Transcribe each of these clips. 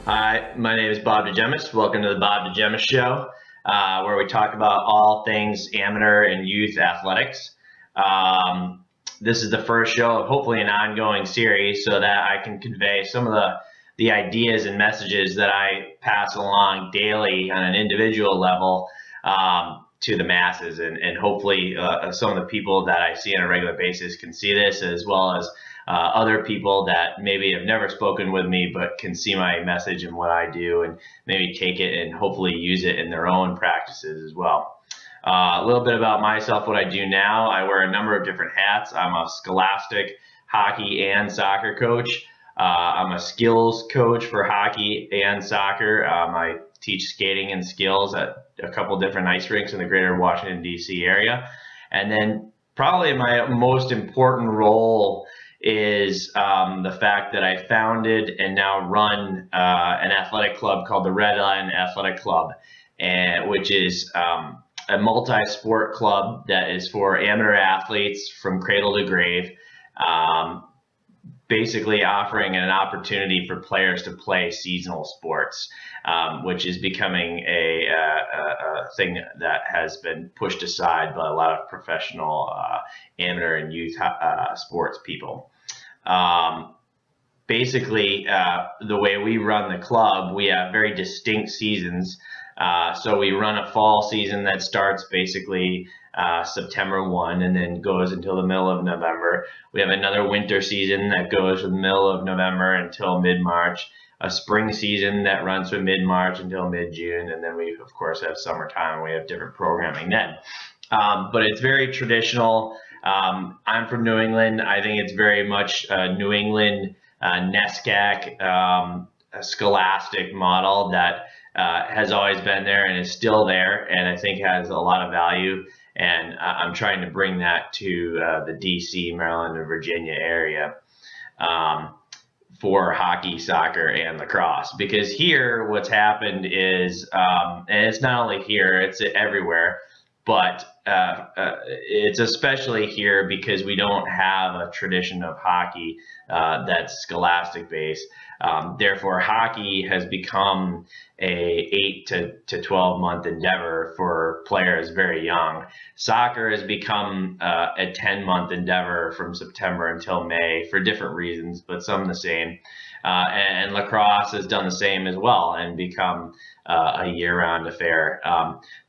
Hi, my name is Bob DeGemmis. Welcome to the Bob DeGemmis Show, where we talk about all things amateur and youth athletics. This is the first show of hopefully an ongoing series so that I can convey some of the ideas and messages that I pass along daily on an individual level to the masses. And hopefully some of the people that I see on a regular basis can see this, as well as other people that maybe have never spoken with me but can see my message and what I do and maybe take it and hopefully use it in their own practices as well. A little bit about myself, what I do now. I wear a number of different hats. I'm a scholastic hockey and soccer coach. I'm a skills coach for hockey and soccer. I teach skating and skills at a couple different ice rinks in the greater Washington, D.C. area. And then probably my most important role is the fact that I founded and now run an athletic club called the Red Line Athletic Club, which is a multi-sport club that is for amateur athletes from cradle to grave, basically offering an opportunity for players to play seasonal sports, which is becoming a thing that has been pushed aside by a lot of professional amateur and youth sports people. Basically, the way we run the club, we have very distinct seasons. So we run a fall season that starts basically September 1 and then goes until the middle of November. We have another winter season that goes from the middle of November until mid-March, a spring season that runs from mid-March until mid-June, and then we, of course, have summertime and we have different programming then. But it's very traditional. I'm from New England. I think it's very much a New England NESCAC scholastic model that has always been there and is still there, and I think has a lot of value. And I'm trying to bring that to the D.C., Maryland, and Virginia area for hockey, soccer, and lacrosse. Because here, what's happened is, and it's not only here, it's everywhere, but it's especially here because we don't have a tradition of hockey that's scholastic based. Therefore, hockey has become a 8 to 12 month endeavor for players very young. Soccer has become a 10-month endeavor from September until May for different reasons, but some the same. And lacrosse has done the same as well and become a year-round affair.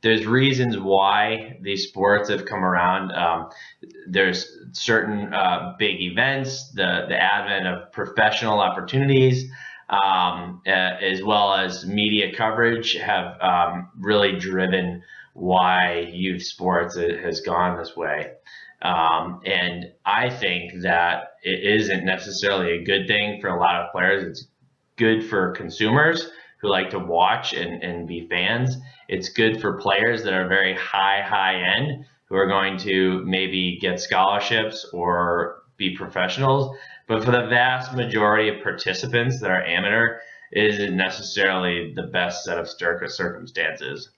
There's reasons why these sports have come around. There's certain big events, the advent of professional opportunities, as well as media coverage have really driven why youth sports has gone this way. And I think that it isn't necessarily a good thing for a lot of players. It's good for consumers who like to watch and be fans. It's good for players that are very high end, who are going to maybe get scholarships or be professionals. But for the vast majority of participants that are amateur, it isn't necessarily the best set of circumstances.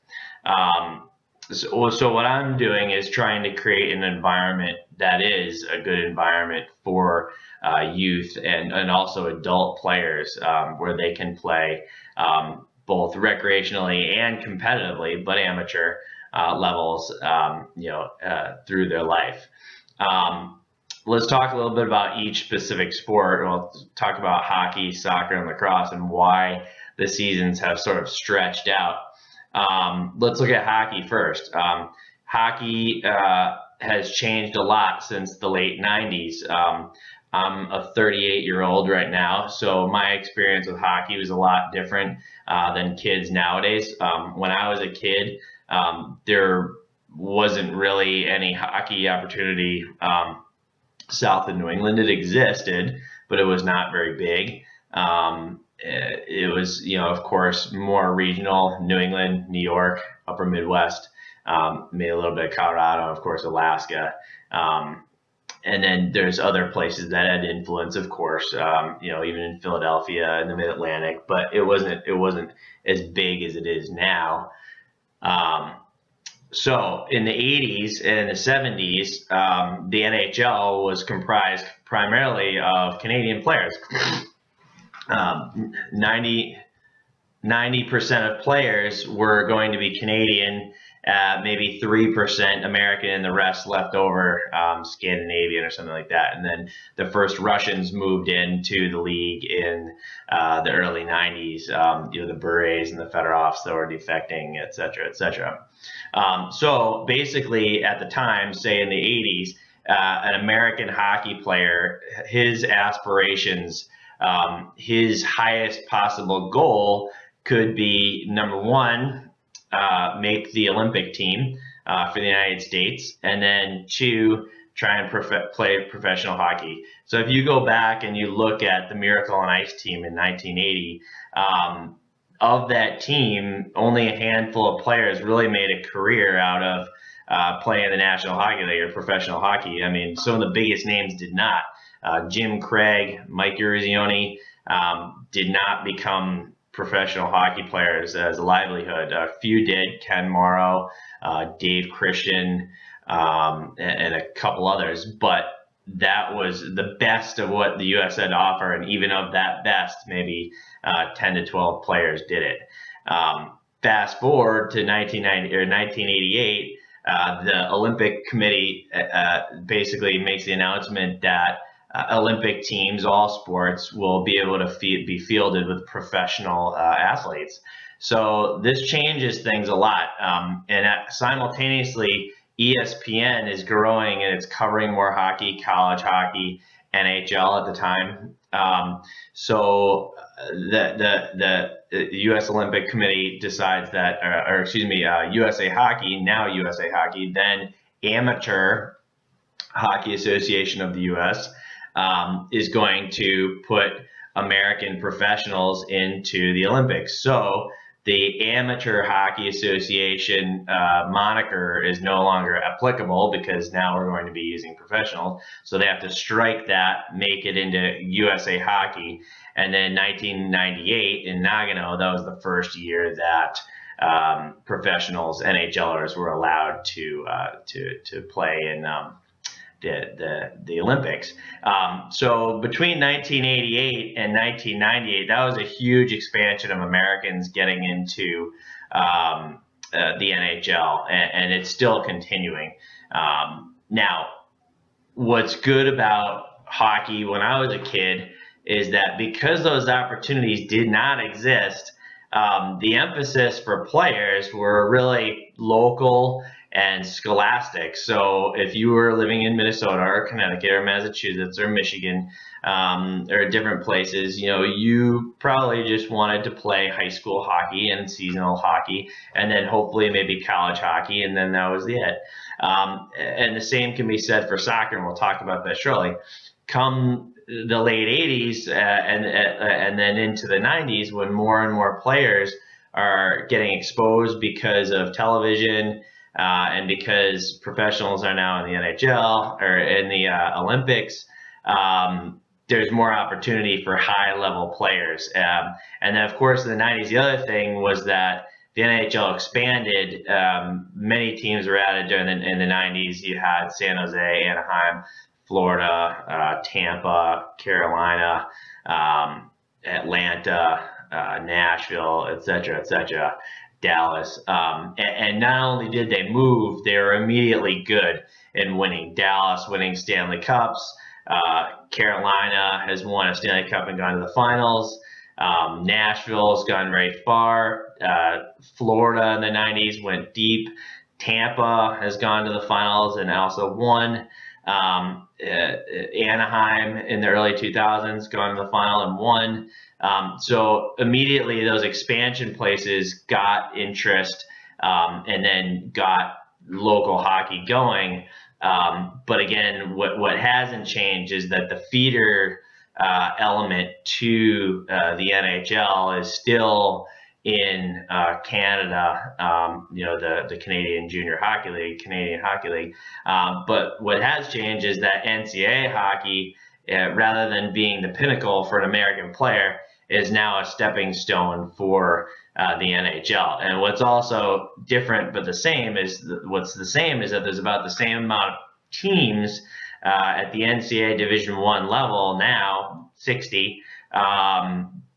So what I'm doing is trying to create an environment that is a good environment for youth and also adult players, where they can play both recreationally and competitively, but amateur levels, through their life. Let's talk a little bit about each specific sport. We'll talk about hockey, soccer, and lacrosse and why the seasons have sort of stretched out. Let's look at hockey first. Hockey has changed a lot since the late 90s. I'm a 38-year-old right now, so my experience with hockey was a lot different than kids nowadays. When I was a kid, there wasn't really any hockey opportunity south of New England. It existed, but it was not very big. It was, of course, more regional: New England, New York, upper Midwest, maybe a little bit of Colorado, of course, Alaska. And then there's other places that had influence, of course, even in Philadelphia and the Mid-Atlantic, but it wasn't as big as it is now. So in the 80s and the 70s, the NHL was comprised primarily of Canadian players. 90% of players were going to be Canadian, maybe 3% American, and the rest left over Scandinavian or something like that. And then the first Russians moved into the league in the early 90s, the Berets and the Fedorovs that were defecting, et cetera, et cetera. So basically at the time, say in the 80s, an American hockey player, his aspirations, his highest possible goal could be, number one, make the Olympic team for the United States, and then two, try and play professional hockey. So if you go back and you look at the Miracle on Ice team in 1980, of that team, only a handful of players really made a career out of playing the National Hockey League or professional hockey. I mean, some of the biggest names did not. Jim Craig, Mike Eruzione did not become professional hockey players as a livelihood. A few did: Ken Morrow, Dave Christian, and a couple others. But that was the best of what the U.S. had to offer, and even of that best, maybe 10 to 12 players did it. Fast forward to 1990 or 1988, the Olympic Committee basically makes the announcement that Olympic teams, all sports, will be able to be fielded with professional athletes. So this changes things a lot, and simultaneously, ESPN is growing and it's covering more hockey, college hockey, NHL at the time. So the U.S. Olympic Committee decides that, USA Hockey, now USA Hockey, then Amateur Hockey Association of the U.S., is going to put American professionals into the Olympics. So the Amateur Hockey Association moniker is no longer applicable because now we're going to be using professionals. So they have to strike that, make it into USA Hockey. And then 1998 in Nagano, that was the first year that professionals, NHLers, were allowed to play in the Olympics. So between 1988 and 1998, that was a huge expansion of Americans getting into the NHL, and it's still continuing. Now, what's good about hockey when I was a kid is that because those opportunities did not exist, the emphasis for players were really local and scholastic. So if you were living in Minnesota or Connecticut or Massachusetts or Michigan or different places, you probably just wanted to play high school hockey and seasonal hockey, and then hopefully maybe college hockey, and then that was it. And the same can be said for soccer, and we'll talk about that shortly. Come the late 80s and then into the 90s, when more and more players are getting exposed because of television, and because professionals are now in the NHL or in the Olympics, there's more opportunity for high-level players. And then, of course, in the 90s, the other thing was that the NHL expanded. Many teams were added in the 90s. You had San Jose, Anaheim, Florida, Tampa, Carolina, Atlanta, Nashville, et cetera, Dallas. And not only did they move, they were immediately good in winning. Dallas winning Stanley Cups. Carolina has won a Stanley Cup and gone to the finals. Nashville's gone very far. Florida in the 90s went deep. Tampa has gone to the finals and also won. Anaheim in the early 2000s gone to the final and won. So immediately those expansion places got interest and then got local hockey going. But again, what hasn't changed is that the feeder element to the NHL is still in Canada, the Canadian Junior Hockey League, Canadian Hockey League. But what has changed is that NCAA hockey, rather than being the pinnacle for an American player, is now a stepping stone for the NHL. And what's also different but the same is that there's about the same amount of teams at the NCAA Division I level now, 60,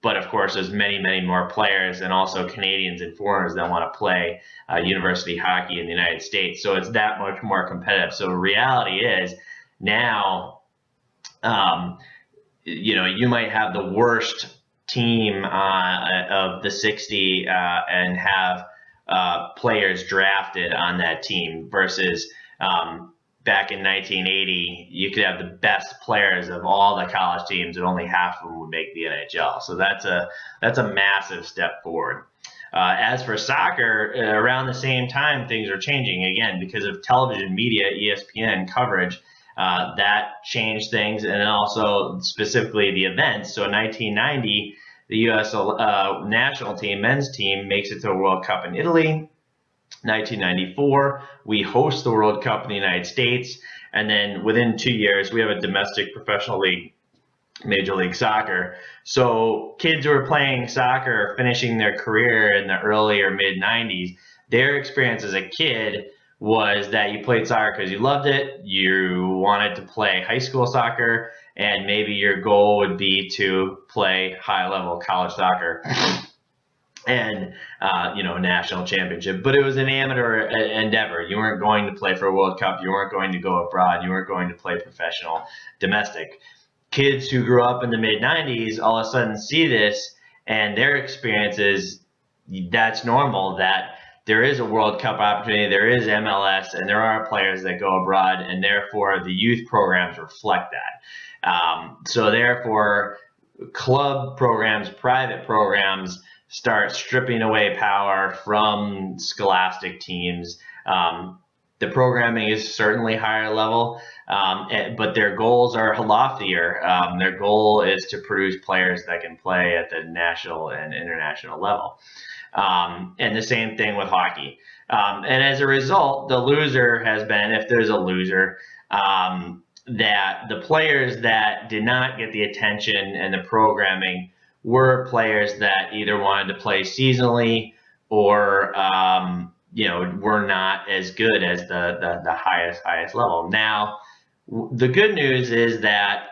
But of course, there's many, many more players, and also Canadians and foreigners that want to play university hockey in the United States. So it's that much more competitive. So the reality is now, you might have the worst team of the 60 and have players drafted on that team versus back in 1980, you could have the best players of all the college teams, and only half of them would make the NHL. So that's a massive step forward. As for soccer, around the same time, things are changing again because of television media, ESPN coverage. That changed things, and then also specifically the events. So in 1990, the U.S. national team, men's team, makes it to a World Cup in Italy. 1994, we host the World Cup in the United States, and then within 2 years, we have a domestic professional league, Major League Soccer. So kids who are playing soccer, finishing their career in the early or mid 90s, their experience as a kid was that you played soccer because you loved it, you wanted to play high school soccer, and maybe your goal would be to play high-level college soccer and national championship. But it was an amateur endeavor. You weren't going to play for a World Cup. You weren't going to go abroad. You weren't going to play professional domestic. Kids who grew up in the mid-90s all of a sudden see this, and their experiences, that's normal, that there is a World Cup opportunity, there is MLS, and there are players that go abroad, and therefore the youth programs reflect that. So therefore, club programs, private programs, start stripping away power from scholastic teams. The programming is certainly higher level, but their goals are loftier. Their goal is to produce players that can play at the national and international level. And the same thing with hockey. And as a result, the loser has been, if there's a loser, that the players that did not get the attention and the programming were players that either wanted to play seasonally or were not as good as the highest level. Now, the good news is that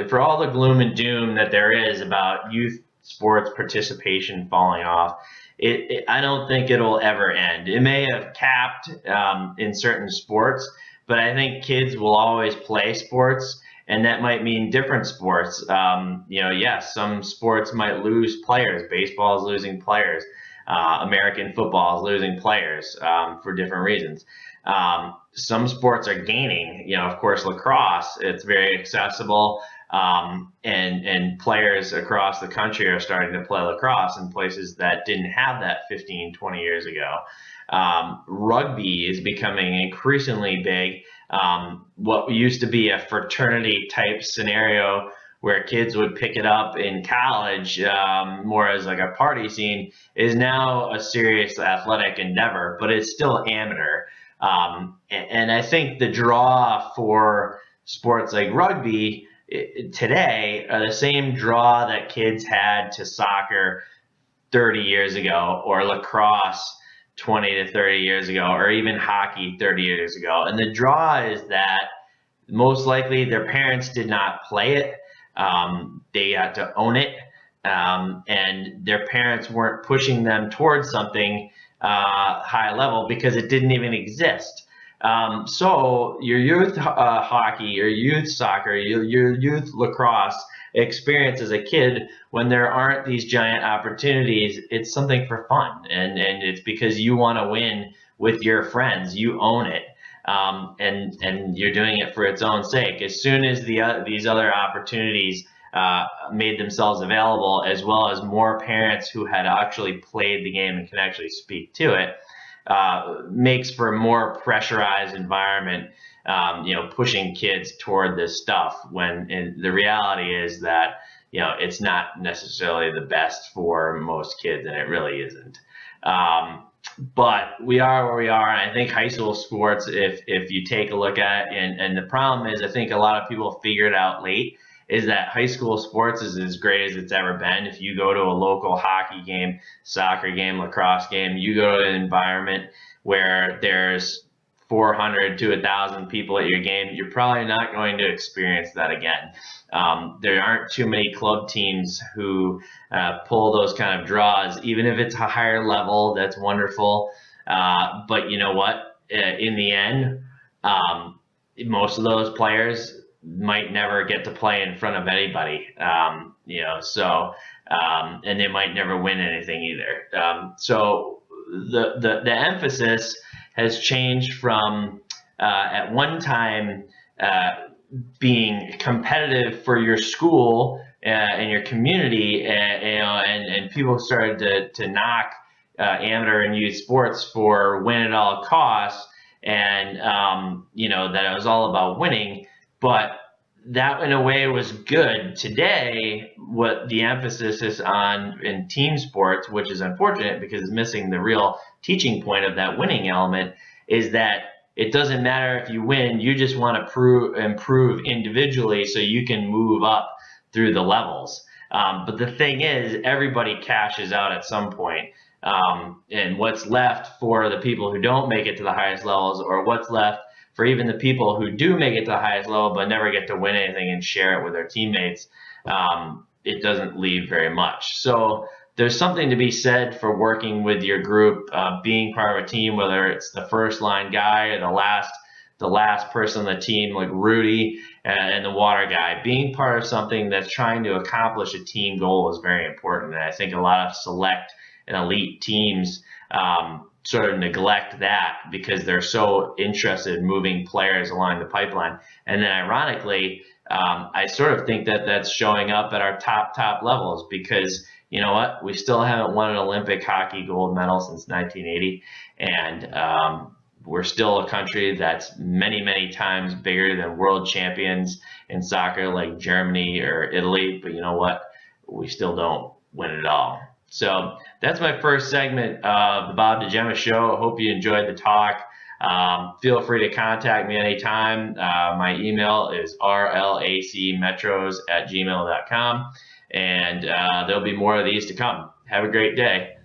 for all the gloom and doom that there is about youth sports participation falling off, I don't think it'll ever end. It may have capped in certain sports, but I think kids will always play sports, and that might mean different sports. Yes, some sports might lose players. Baseball is losing players. American football is losing players for different reasons. Some sports are gaining. Of course, lacrosse, it's very accessible, and players across the country are starting to play lacrosse in places that didn't have that 15, 20 years ago. Rugby is becoming increasingly big. What used to be a fraternity type scenario where kids would pick it up in college more as like a party scene is now a serious athletic endeavor, but it's still amateur. And I think the draw for sports like rugby today are the same draw that kids had to soccer 30 years ago, or lacrosse 20 to 30 years ago, or even hockey 30 years ago. And the draw is that most likely their parents did not play it. They had to own it, and their parents weren't pushing them towards something high level because it didn't even exist. So your youth hockey, your youth soccer, your youth lacrosse experience as a kid, when there aren't these giant opportunities, it's something for fun, and it's because you want to win with your friends. You own it. And you're doing it for its own sake. As soon as these other opportunities made themselves available, as well as more parents who had actually played the game and can actually speak to it, makes for a more pressurized environment, pushing kids toward this stuff, when the reality is that it's not necessarily the best for most kids, and it really isn't. But we are where we are, and I think high school sports, if you take a look at it, and the problem is, I think a lot of people figured out late, is that high school sports is as great as it's ever been. If you go to a local hockey game, soccer game, lacrosse game, you go to an environment where there's 400 to 1,000 people at your game, you're probably not going to experience that again. There aren't too many club teams who pull those kind of draws, even if it's a higher level. That's wonderful. But you know what? In the end, most of those players might never get to play in front of anybody. And they might never win anything either. So the emphasis has changed from at one time being competitive for your school and your community, and people started to knock amateur and youth sports for win at all costs, and that it was all about winning. But that in a way was good. Today, what the emphasis is on in team sports, which is unfortunate because it's missing the real teaching point of that winning element, is that it doesn't matter if you win, you just want to improve individually so you can move up through the levels. But the thing is, everybody cashes out at some point. And what's left for the people who don't make it to the highest levels, or what's left for even the people who do make it to the highest level but never get to win anything and share it with their teammates, it doesn't leave very much. So there's something to be said for working with your group, being part of a team, whether it's the first line guy or the last person on the team, like Rudy and the water guy. Being part of something that's trying to accomplish a team goal is very important. And I think a lot of select and elite teams sort of neglect that because they're so interested in moving players along the pipeline. And then ironically, I sort of think that that's showing up at our top levels, because you know what? We still haven't won an Olympic hockey gold medal since 1980. And we're still a country that's many times bigger than world champions in soccer like Germany or Italy. But you know what? We still don't win it all. So that's my first segment of the Bob DeGemmis Show. I hope you enjoyed the talk. Feel free to contact me anytime. My email is rlacmetros@gmail.com, and there'll be more of these to come. Have a great day.